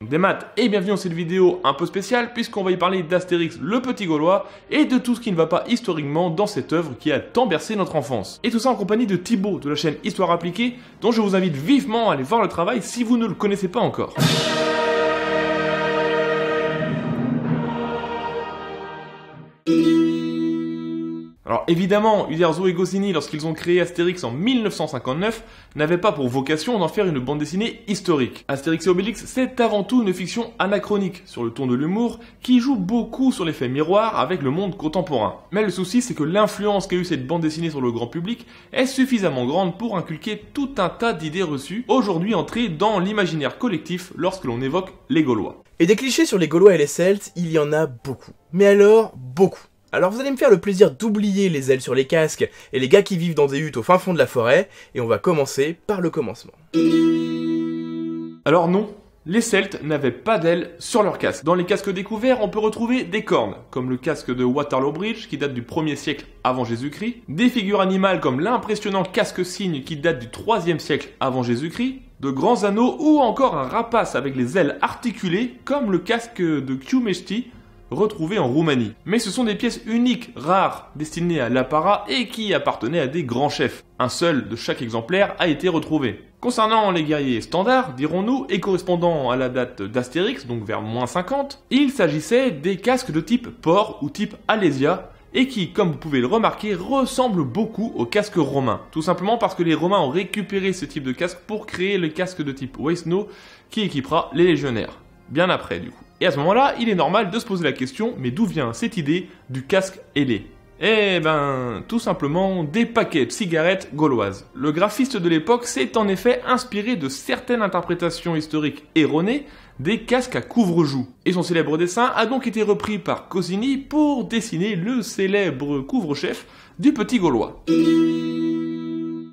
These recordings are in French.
Des maths et bienvenue dans cette vidéo un peu spéciale puisqu'on va y parler d'Astérix le Petit Gaulois et de tout ce qui ne va pas historiquement dans cette œuvre qui a tant bercé notre enfance. Et tout ça en compagnie de Thibaut de la chaîne Histoire Appliquée dont je vous invite vivement à aller voir le travail si vous ne le connaissez pas encore. Alors évidemment, Uderzo et Goscinny, lorsqu'ils ont créé Astérix en 1959, n'avaient pas pour vocation d'en faire une bande dessinée historique. Astérix et Obélix, c'est avant tout une fiction anachronique, sur le ton de l'humour, qui joue beaucoup sur l'effet miroir avec le monde contemporain. Mais le souci, c'est que l'influence qu'a eu cette bande dessinée sur le grand public est suffisamment grande pour inculquer tout un tas d'idées reçues, aujourd'hui entrées dans l'imaginaire collectif lorsque l'on évoque les Gaulois. Et des clichés sur les Gaulois et les Celtes, il y en a beaucoup. Mais alors, beaucoup. Alors vous allez me faire le plaisir d'oublier les ailes sur les casques et les gars qui vivent dans des huttes au fin fond de la forêt, et on va commencer par le commencement. Alors non, les Celtes n'avaient pas d'ailes sur leur casque. Dans les casques découverts, on peut retrouver des cornes, comme le casque de Waterloo Bridge qui date du 1er siècle avant Jésus-Christ, des figures animales comme l'impressionnant casque-cygne qui date du 3e siècle avant Jésus-Christ, de grands anneaux ou encore un rapace avec les ailes articulées comme le casque de Kiumeshti, retrouvés en Roumanie. Mais ce sont des pièces uniques, rares, destinées à l'apparat et qui appartenaient à des grands chefs. Un seul de chaque exemplaire a été retrouvé. Concernant les guerriers standards, dirons-nous, et correspondant à la date d'Astérix, donc vers -50, il s'agissait des casques de type porc ou type Alésia, et qui, comme vous pouvez le remarquer, ressemblent beaucoup aux casques romains. Tout simplement parce que les Romains ont récupéré ce type de casque pour créer le casque de type Weisno, qui équipera les légionnaires. Bien après, du coup. Et à ce moment-là, il est normal de se poser la question, mais d'où vient cette idée du casque ailé ? Eh ben, tout simplement des paquets de cigarettes gauloises. Le graphiste de l'époque s'est en effet inspiré de certaines interprétations historiques erronées des casques à couvre-joue. Et son célèbre dessin a donc été repris par Goscinny pour dessiner le célèbre couvre-chef du Petit Gaulois.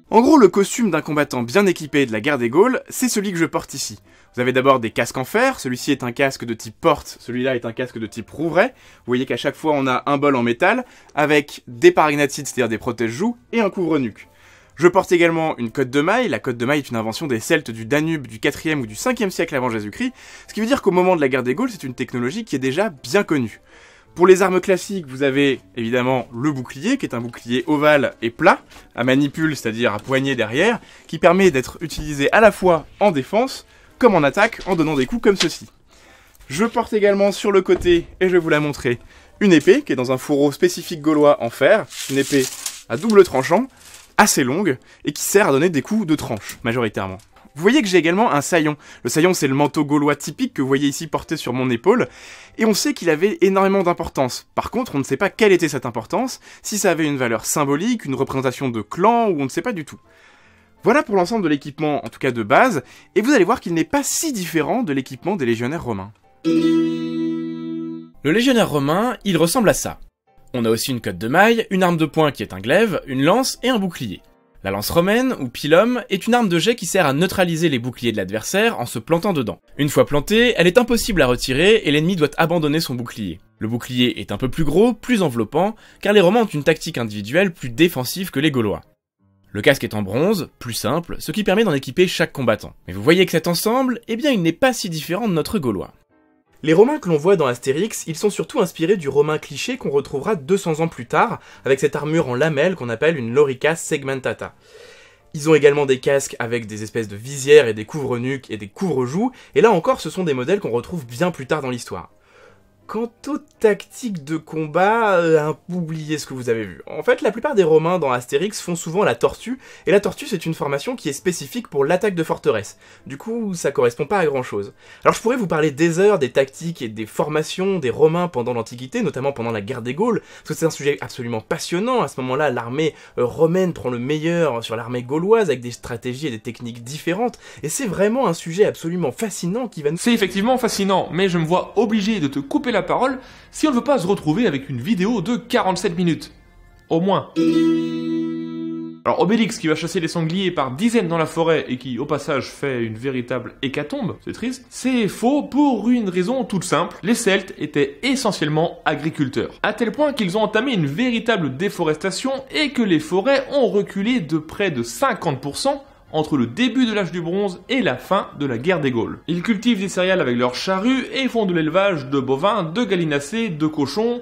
En gros, le costume d'un combattant bien équipé de la guerre des Gaules, c'est celui que je porte ici. Vous avez d'abord des casques en fer, celui-ci est un casque de type porte, celui-là est un casque de type rouvray. Vous voyez qu'à chaque fois on a un bol en métal, avec des paragnathides, c'est-à-dire des protège-joues, et un couvre-nuque. Je porte également une cotte de maille. La cotte de maille est une invention des Celtes du Danube du 4e ou du 5e siècle avant Jésus-Christ, ce qui veut dire qu'au moment de la guerre des Gaules, c'est une technologie qui est déjà bien connue. Pour les armes classiques, vous avez évidemment le bouclier, qui est un bouclier ovale et plat, à manipule, c'est-à-dire à poignée derrière, qui permet d'être utilisé à la fois en défense, comme en attaque, en donnant des coups comme ceci. Je porte également sur le côté, et je vais vous la montrer, une épée, qui est dans un fourreau spécifique gaulois en fer, une épée à double tranchant, assez longue, et qui sert à donner des coups de tranche, majoritairement. Vous voyez que j'ai également un saillon. Le saillon, c'est le manteau gaulois typique que vous voyez ici porté sur mon épaule, et on sait qu'il avait énormément d'importance. Par contre, on ne sait pas quelle était cette importance, si ça avait une valeur symbolique, une représentation de clan, ou on ne sait pas du tout. Voilà pour l'ensemble de l'équipement, en tout cas de base, et vous allez voir qu'il n'est pas si différent de l'équipement des légionnaires romains. Le légionnaire romain, il ressemble à ça. On a aussi une cotte de maille, une arme de poing qui est un glaive, une lance et un bouclier. La lance romaine, ou pilum, est une arme de jet qui sert à neutraliser les boucliers de l'adversaire en se plantant dedans. Une fois plantée, elle est impossible à retirer et l'ennemi doit abandonner son bouclier. Le bouclier est un peu plus gros, plus enveloppant, car les Romains ont une tactique individuelle plus défensive que les Gaulois. Le casque est en bronze, plus simple, ce qui permet d'en équiper chaque combattant. Mais vous voyez que cet ensemble, eh bien il n'est pas si différent de notre Gaulois. Les Romains que l'on voit dans Astérix, ils sont surtout inspirés du Romain cliché qu'on retrouvera 200 ans plus tard, avec cette armure en lamelles qu'on appelle une lorica segmentata. Ils ont également des casques avec des espèces de visières et des couvre-nuques et des couvre-joues, et là encore ce sont des modèles qu'on retrouve bien plus tard dans l'histoire. Quant aux tactiques de combat, un peu oubliez ce que vous avez vu. En fait, la plupart des Romains dans Astérix font souvent la tortue, et la tortue c'est une formation qui est spécifique pour l'attaque de forteresse. Du coup, ça correspond pas à grand chose. Alors je pourrais vous parler des heures, des tactiques et des formations des Romains pendant l'Antiquité, notamment pendant la guerre des Gaules, parce que c'est un sujet absolument passionnant. À ce moment-là, l'armée romaine prend le meilleur sur l'armée gauloise, avec des stratégies et des techniques différentes, et c'est vraiment un sujet absolument fascinant qui va nous... C'est effectivement fascinant, mais je me vois obligé de te couper la parole si on ne veut pas se retrouver avec une vidéo de 47 minutes. Au moins. Alors Obélix qui va chasser les sangliers par dizaines dans la forêt et qui au passage fait une véritable hécatombe, c'est triste, c'est faux pour une raison toute simple. Les Celtes étaient essentiellement agriculteurs, à tel point qu'ils ont entamé une véritable déforestation et que les forêts ont reculé de près de 50% entre le début de l'âge du bronze et la fin de la guerre des Gaules. Ils cultivent des céréales avec leurs charrues et font de l'élevage de bovins, de gallinacés, de cochons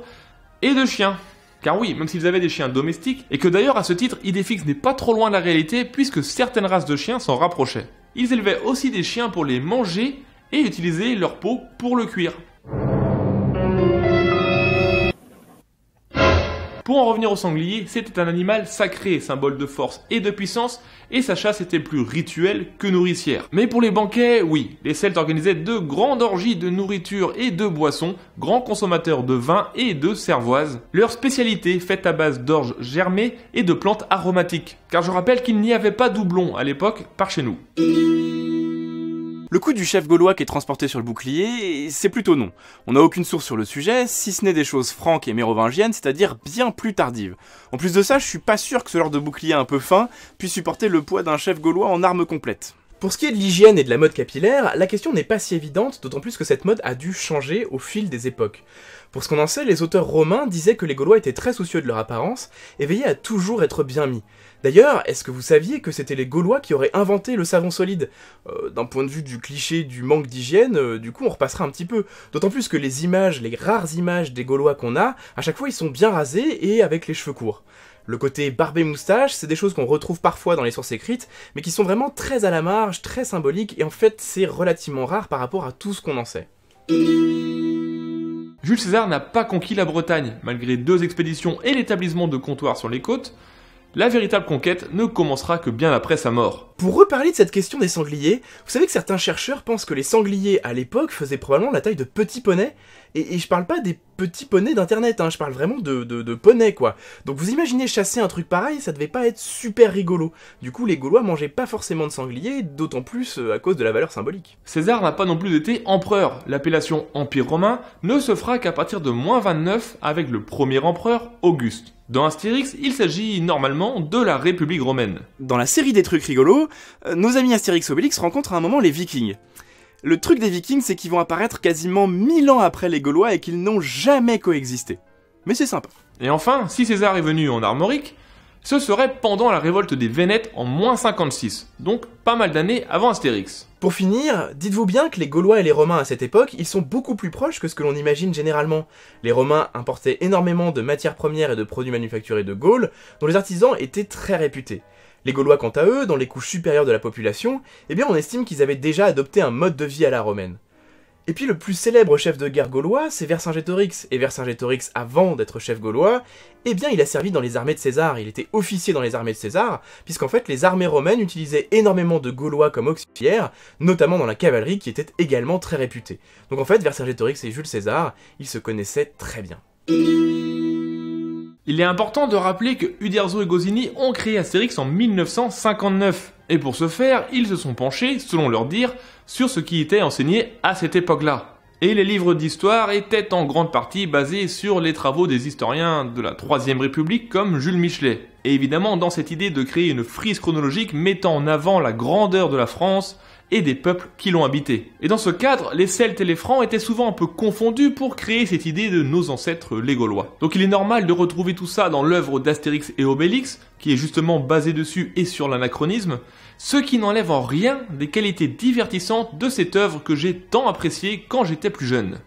et de chiens. Car oui, même s'ils avaient des chiens domestiques, et que d'ailleurs à ce titre, Idéfix n'est pas trop loin de la réalité puisque certaines races de chiens s'en rapprochaient. Ils élevaient aussi des chiens pour les manger et utilisaient leur peau pour le cuire. Pour en revenir au sanglier, c'était un animal sacré, symbole de force et de puissance, et sa chasse était plus rituelle que nourricière. Mais pour les banquets, oui, les Celtes organisaient de grandes orgies de nourriture et de boissons, grands consommateurs de vin et de cervoise. Leur spécialité faite à base d'orge germée et de plantes aromatiques. Car je rappelle qu'il n'y avait pas doublon à l'époque par chez nous. Le coup du chef gaulois qui est transporté sur le bouclier, c'est plutôt non. On n'a aucune source sur le sujet, si ce n'est des choses franques et mérovingiennes, c'est-à-dire bien plus tardives. En plus de ça, je suis pas sûr que ce genre de bouclier un peu fin puisse supporter le poids d'un chef gaulois en armes complètes. Pour ce qui est de l'hygiène et de la mode capillaire, la question n'est pas si évidente, d'autant plus que cette mode a dû changer au fil des époques. Pour ce qu'on en sait, les auteurs romains disaient que les Gaulois étaient très soucieux de leur apparence et veillaient à toujours être bien mis. D'ailleurs, est-ce que vous saviez que c'était les Gaulois qui auraient inventé le savon solide ? D'un point de vue du cliché du manque d'hygiène, du coup on repassera un petit peu. D'autant plus que les images, les rares images des Gaulois qu'on a, à chaque fois ils sont bien rasés et avec les cheveux courts. Le côté barbé-moustache, c'est des choses qu'on retrouve parfois dans les sources écrites, mais qui sont vraiment très à la marge, très symboliques, et en fait c'est relativement rare par rapport à tout ce qu'on en sait. Jules César n'a pas conquis la Bretagne, malgré 2 expéditions et l'établissement de comptoirs sur les côtes. La véritable conquête ne commencera que bien après sa mort. Pour reparler de cette question des sangliers, vous savez que certains chercheurs pensent que les sangliers à l'époque faisaient probablement la taille de petits poneys, et je parle pas des petits poneys d'internet, hein, je parle vraiment de poneys quoi. Donc vous imaginez chasser un truc pareil, ça devait pas être super rigolo. Du coup les Gaulois mangeaient pas forcément de sangliers, d'autant plus à cause de la valeur symbolique. César n'a pas non plus été empereur, l'appellation Empire romain ne se fera qu'à partir de -29 avec le premier empereur, Auguste. Dans Astérix, il s'agit normalement de la République romaine. Dans la série des trucs rigolos, nos amis Astérix et Obélix rencontrent à un moment les Vikings. Le truc des Vikings, c'est qu'ils vont apparaître quasiment 1000 ans après les Gaulois et qu'ils n'ont jamais coexisté. Mais c'est sympa. Et enfin, si César est venu en Armorique, ce serait pendant la révolte des Vénètes en -56, donc pas mal d'années avant Astérix. Pour finir, dites-vous bien que les Gaulois et les Romains à cette époque, ils sont beaucoup plus proches que ce que l'on imagine généralement. Les Romains importaient énormément de matières premières et de produits manufacturés de Gaule, dont les artisans étaient très réputés. Les Gaulois, quant à eux, dans les couches supérieures de la population, eh bien on estime qu'ils avaient déjà adopté un mode de vie à la romaine. Et puis le plus célèbre chef de guerre gaulois, c'est Vercingétorix, et Vercingétorix, avant d'être chef gaulois, eh bien il a servi dans les armées de César, il était officier dans les armées de César, puisqu'en fait les armées romaines utilisaient énormément de Gaulois comme auxiliaires, notamment dans la cavalerie qui était également très réputée. Donc en fait Vercingétorix et Jules César, ils se connaissaient très bien. Il est important de rappeler que Uderzo et Goscinny ont créé Astérix en 1959, et pour ce faire, ils se sont penchés, selon leur dire, sur ce qui était enseigné à cette époque-là. Et les livres d'histoire étaient en grande partie basés sur les travaux des historiens de la Troisième République comme Jules Michelet. Et évidemment dans cette idée de créer une frise chronologique mettant en avant la grandeur de la France et des peuples qui l'ont habité. Et dans ce cadre, les Celtes et les Francs étaient souvent un peu confondus pour créer cette idée de nos ancêtres les Gaulois. Donc il est normal de retrouver tout ça dans l'œuvre d'Astérix et Obélix, qui est justement basée dessus et sur l'anachronisme, ce qui n'enlève en rien des qualités divertissantes de cette œuvre que j'ai tant appréciée quand j'étais plus jeune.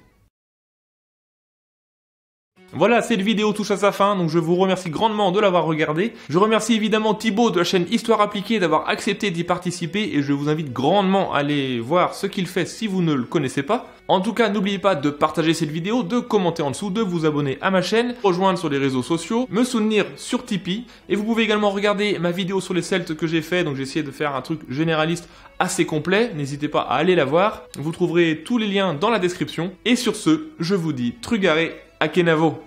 Voilà, cette vidéo touche à sa fin, donc je vous remercie grandement de l'avoir regardé. Je remercie évidemment Thibaut de la chaîne Histoire Appliquée d'avoir accepté d'y participer et je vous invite grandement à aller voir ce qu'il fait si vous ne le connaissez pas. En tout cas, n'oubliez pas de partager cette vidéo, de commenter en dessous, de vous abonner à ma chaîne, rejoindre sur les réseaux sociaux, me soutenir sur Tipeee. Et vous pouvez également regarder ma vidéo sur les Celtes que j'ai fait, donc j'ai essayé de faire un truc généraliste assez complet. N'hésitez pas à aller la voir. Vous trouverez tous les liens dans la description. Et sur ce, je vous dis Trugaré à Kenavo.